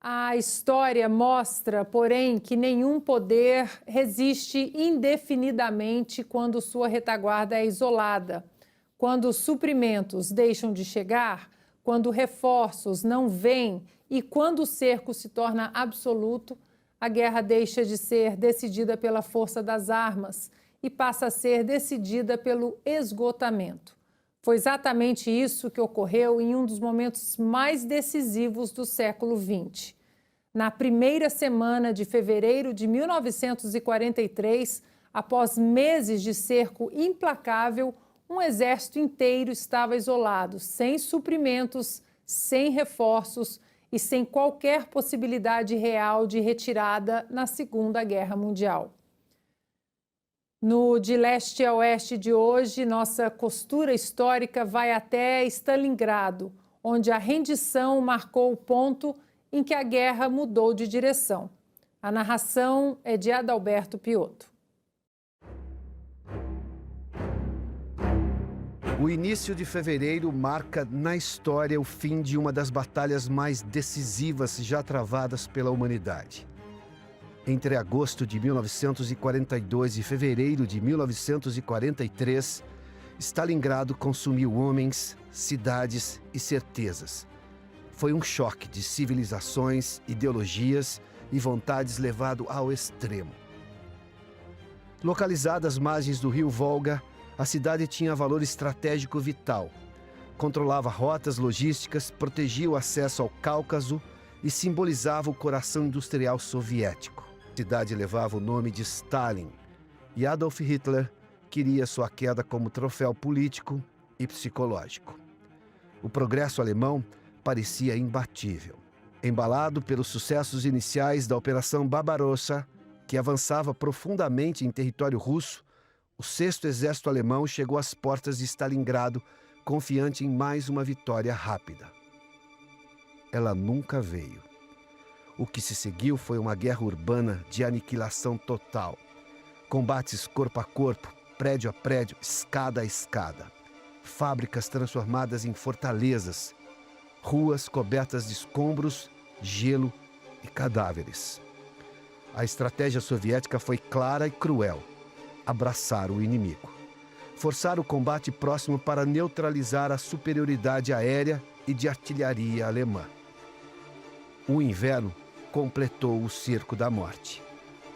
A história mostra, porém, que nenhum poder resiste indefinidamente quando sua retaguarda é isolada. Quando os suprimentos deixam de chegar, quando reforços não vêm e quando o cerco se torna absoluto, a guerra deixa de ser decidida pela força das armas e passa a ser decidida pelo esgotamento. Foi exatamente isso que ocorreu em um dos momentos mais decisivos do século XX. Na primeira semana de fevereiro de 1943, após meses de cerco implacável, um exército inteiro estava isolado, sem suprimentos, sem reforços e sem qualquer possibilidade real de retirada na Segunda Guerra Mundial. No De Leste a Oeste de hoje, nossa costura histórica vai até Stalingrado, onde a rendição marcou o ponto em que a guerra mudou de direção. A narração é de Adalberto Piotto. O início de fevereiro marca na história o fim de uma das batalhas mais decisivas já travadas pela humanidade. Entre agosto de 1942 e fevereiro de 1943, Stalingrado consumiu homens, cidades e certezas. Foi um choque de civilizações, ideologias e vontades levado ao extremo. Localizada às margens do rio Volga, a cidade tinha valor estratégico vital. Controlava rotas logísticas, protegia o acesso ao Cáucaso e simbolizava o coração industrial soviético. A cidade levava o nome de Stalin e Adolf Hitler queria sua queda como troféu político e psicológico. O progresso alemão parecia imbatível. Embalado pelos sucessos iniciais da Operação Barbarossa, que avançava profundamente em território russo, o 6º Exército Alemão chegou às portas de Stalingrado, confiante em mais uma vitória rápida. Ela nunca veio. O que se seguiu foi uma guerra urbana de aniquilação total. Combates corpo a corpo, prédio a prédio, escada a escada. Fábricas transformadas em fortalezas. Ruas cobertas de escombros, gelo e cadáveres. A estratégia soviética foi clara e cruel. Abraçar o inimigo. Forçar o combate próximo para neutralizar a superioridade aérea e de artilharia alemã. O inverno completou o cerco da morte.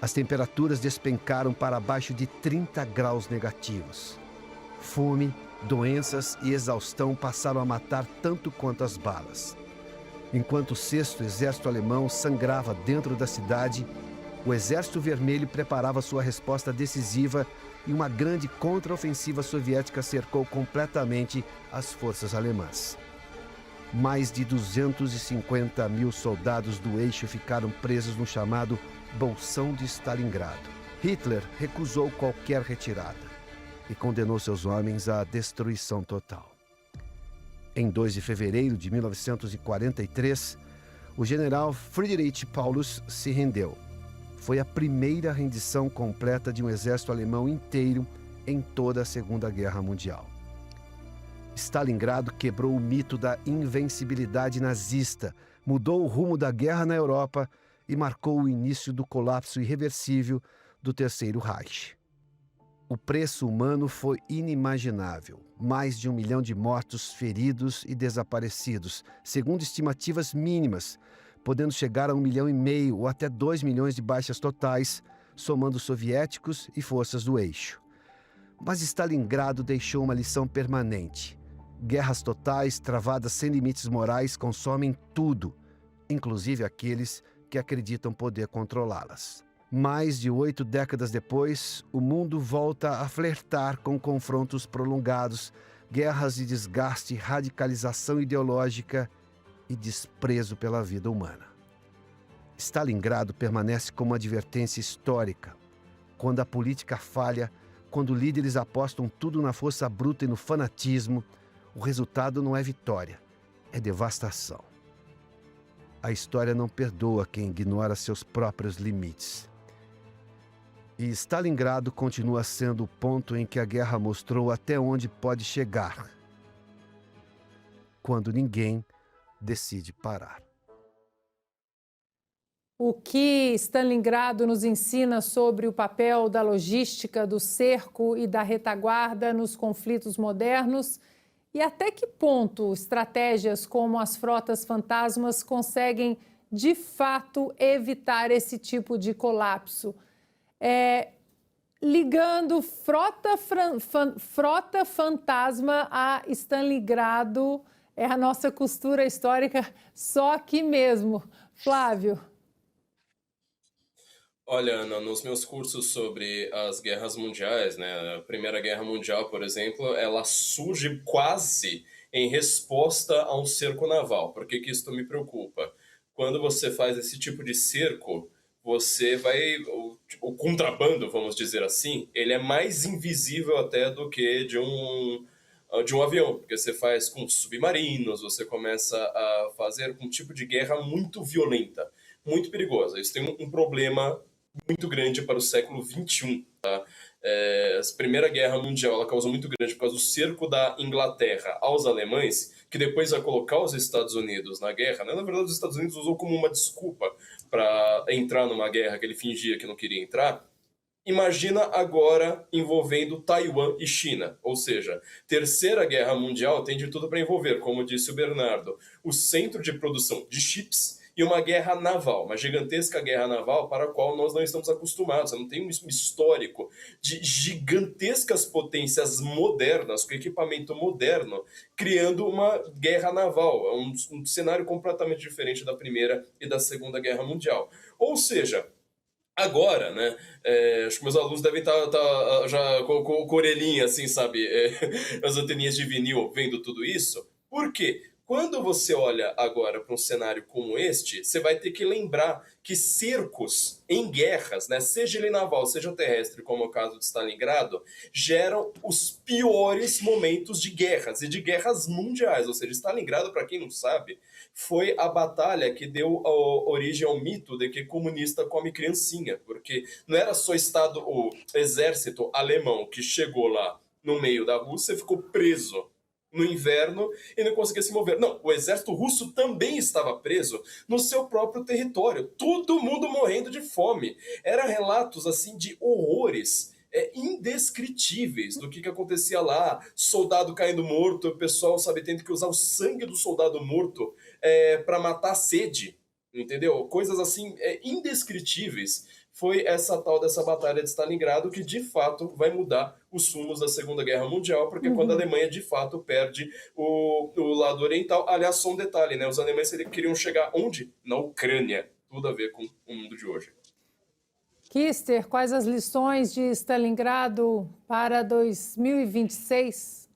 As temperaturas despencaram para abaixo de 30 graus negativos. Fome, doenças e exaustão passaram a matar tanto quanto as balas. Enquanto o 6º Exército Alemão sangrava dentro da cidade, o Exército Vermelho preparava sua resposta decisiva e uma grande contraofensiva soviética cercou completamente as forças alemãs. Mais de 250 mil soldados do eixo ficaram presos no chamado Bolsão de Stalingrado. Hitler recusou qualquer retirada e condenou seus homens à destruição total. Em 2 de fevereiro de 1943, o general Friedrich Paulus se rendeu. Foi a primeira rendição completa de um exército alemão inteiro em toda a Segunda Guerra Mundial. Stalingrado quebrou o mito da invencibilidade nazista, mudou o rumo da guerra na Europa e marcou o início do colapso irreversível do Terceiro Reich. O preço humano foi inimaginável. Mais de 1 milhão de mortos, feridos e desaparecidos, segundo estimativas mínimas, podendo chegar a 1,5 milhão ou até 2 milhões de baixas totais, somando soviéticos e forças do eixo. Mas Stalingrado deixou uma lição permanente. Guerras totais, travadas sem limites morais, consomem tudo, inclusive aqueles que acreditam poder controlá-las. Mais de 8 décadas depois, o mundo volta a flertar com confrontos prolongados, guerras de desgaste, radicalização ideológica e desprezo pela vida humana. Stalingrado permanece como uma advertência histórica. Quando a política falha, quando líderes apostam tudo na força bruta e no fanatismo, o resultado não é vitória, é devastação. A história não perdoa quem ignora seus próprios limites. E Stalingrado continua sendo o ponto em que a guerra mostrou até onde pode chegar, quando ninguém decide parar. o que Stalingrado nos ensina sobre o papel da logística, do cerco e da retaguarda nos conflitos modernos e até que ponto estratégias como as frotas fantasmas conseguem, de fato, evitar esse tipo de colapso. Ligando frota fantasma a Stalingrado, é a nossa costura histórica só aqui mesmo. Flávio. Olha, Ana, nos meus cursos sobre as guerras mundiais, né, a Primeira Guerra Mundial, por exemplo, ela surge quase em resposta a um cerco naval. Por que que isso me preocupa? Quando você faz esse tipo de cerco, você vai... O contrabando, vamos dizer assim, ele é mais invisível até do que de um avião, porque você faz com submarinos, você começa a fazer um tipo de guerra muito violenta, muito perigosa. Isso tem um problema muito grande para o século XXI. Tá? A Primeira Guerra Mundial ela causou muito grande por causa do cerco da Inglaterra aos alemães, que depois vai colocar os Estados Unidos na guerra. Né? Na verdade, os Estados Unidos usou como uma desculpa para entrar numa guerra que ele fingia que não queria entrar. Imagina agora envolvendo Taiwan e China, ou seja, Terceira Guerra Mundial tem de tudo para envolver, como disse o Bernardo, o centro de produção de chips e uma guerra naval, uma gigantesca guerra naval para a qual nós não estamos acostumados. Não tem um histórico de gigantescas potências modernas, com equipamento moderno, criando uma guerra naval. É um cenário completamente diferente da Primeira e da Segunda Guerra Mundial. Ou seja, agora, né, acho que meus alunos devem estar já com orelhinha, assim, sabe, as anteninhas de vinil vendo tudo isso. Por quê? Quando você olha agora para um cenário como este, você vai ter que lembrar que cercos em guerras, né, seja ele naval, seja terrestre, como é o caso de Stalingrado, geram os piores momentos de guerras e de guerras mundiais. Ou seja, Stalingrado, para quem não sabe, foi a batalha que deu origem ao mito de que comunista come criancinha, porque não era só o exército alemão que chegou lá no meio da Rússia e ficou preso no inverno e não conseguia se mover. Não, o exército russo também estava preso no seu próprio território. Todo mundo morrendo de fome. Eram relatos assim de horrores indescritíveis do que acontecia lá. Soldado caindo morto, o pessoal, sabe, tendo que usar o sangue do soldado morto para matar a sede. Entendeu? Coisas assim indescritíveis. Foi essa tal dessa batalha de Stalingrado que, de fato, vai mudar os rumos da Segunda Guerra Mundial, porque quando a Alemanha, de fato, perde o lado oriental... Aliás, só um detalhe, né? Os alemães queriam chegar onde? Na Ucrânia. Tudo a ver com o mundo de hoje. Kister, quais as lições de Stalingrado para 2026?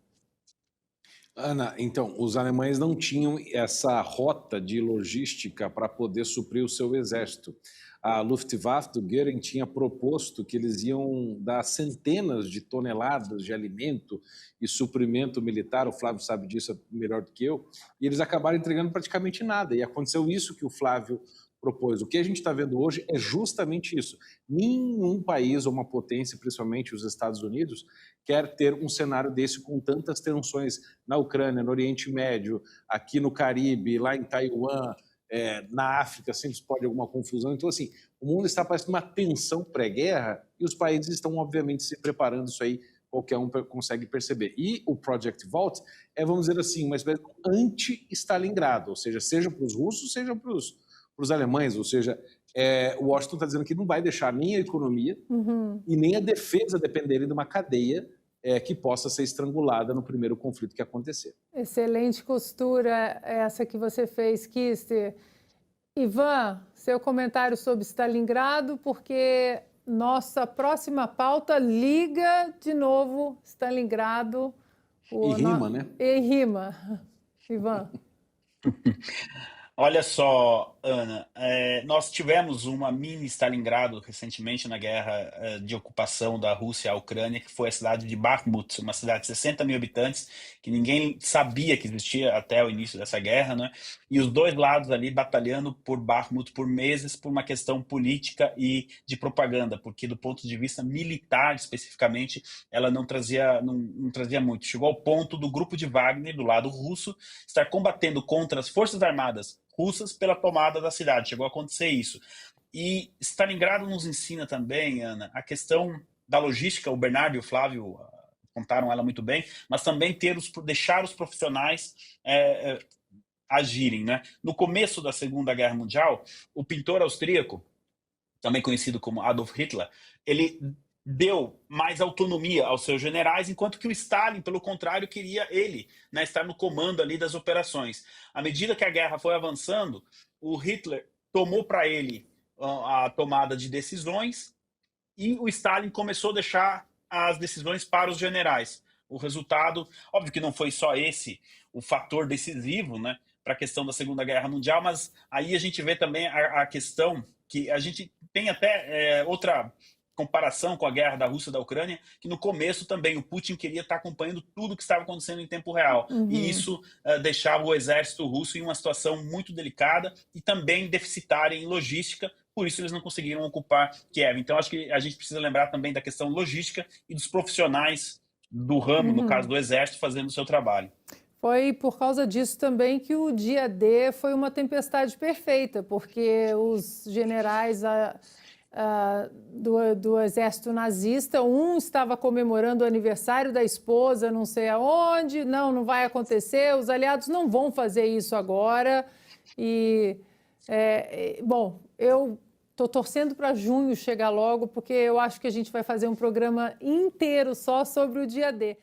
Ana, então, os alemães não tinham essa rota de logística para poder suprir o seu exército. A Luftwaffe do Göring tinha proposto que eles iam dar centenas de toneladas de alimento e suprimento militar, o Flávio sabe disso melhor do que eu, e eles acabaram entregando praticamente nada. E aconteceu isso que o Flávio propôs. O que a gente está vendo hoje é justamente isso. Nenhum país ou uma potência, principalmente os Estados Unidos, quer ter um cenário desse com tantas tensões na Ucrânia, no Oriente Médio, aqui no Caribe, lá em Taiwan, na África sempre pode alguma confusão. Então, assim, o mundo está parecendo uma tensão pré-guerra e os países estão, obviamente, se preparando. Isso aí qualquer um consegue perceber. E o Project Vault vamos dizer assim, uma espécie de anti-Stalingrado, ou seja para os russos, seja para os alemães. Ou seja, o Washington está dizendo que não vai deixar nem a economia e nem a defesa dependerem de uma cadeia que possa ser estrangulada no primeiro conflito que acontecer. Excelente costura essa que você fez, Kister. Ivan, seu comentário sobre Stalingrado, porque nossa próxima pauta liga de novo Stalingrado. E rima, né? E rima. Ivan. Olha só, Ana, nós tivemos uma mini Stalingrado recentemente na guerra de ocupação da Rússia à Ucrânia, que foi a cidade de Bakhmut, uma cidade de 60 mil habitantes, que ninguém sabia que existia até o início dessa guerra, né? E os dois lados ali batalhando por Bakhmut por meses, por uma questão política e de propaganda, porque do ponto de vista militar, especificamente, ela não trazia muito. Chegou ao ponto do grupo de Wagner, do lado russo, estar combatendo contra as forças armadas russas pela tomada da cidade. Chegou a acontecer isso. E Stalingrado nos ensina também, Ana, a questão da logística. O Bernardo e o Flávio contaram ela muito bem, mas também deixar os profissionais agirem, né? No começo da Segunda Guerra Mundial, o pintor austríaco, também conhecido como Adolf Hitler, ele deu mais autonomia aos seus generais, enquanto que o Stalin, pelo contrário, queria ele, né, estar no comando ali das operações. À medida que a guerra foi avançando, o Hitler tomou para ele a tomada de decisões e o Stalin começou a deixar as decisões para os generais. O resultado, óbvio que não foi só esse o fator decisivo, né, para a questão da Segunda Guerra Mundial, mas aí a gente vê também a questão que a gente tem até outra comparação com a guerra da Rússia e da Ucrânia, que no começo também o Putin queria estar acompanhando tudo que estava acontecendo em tempo real. E isso deixava o exército russo em uma situação muito delicada e também deficitária em logística, por isso eles não conseguiram ocupar Kiev. Então acho que a gente precisa lembrar também da questão logística e dos profissionais do ramo, no caso do exército, fazendo o seu trabalho. Foi por causa disso também que o dia D foi uma tempestade perfeita, porque os generais do exército nazista, um estava comemorando o aniversário da esposa, não sei aonde, não vai acontecer, os aliados não vão fazer isso agora. E, bom, eu estou torcendo para junho chegar logo, porque eu acho que a gente vai fazer um programa inteiro só sobre o dia D.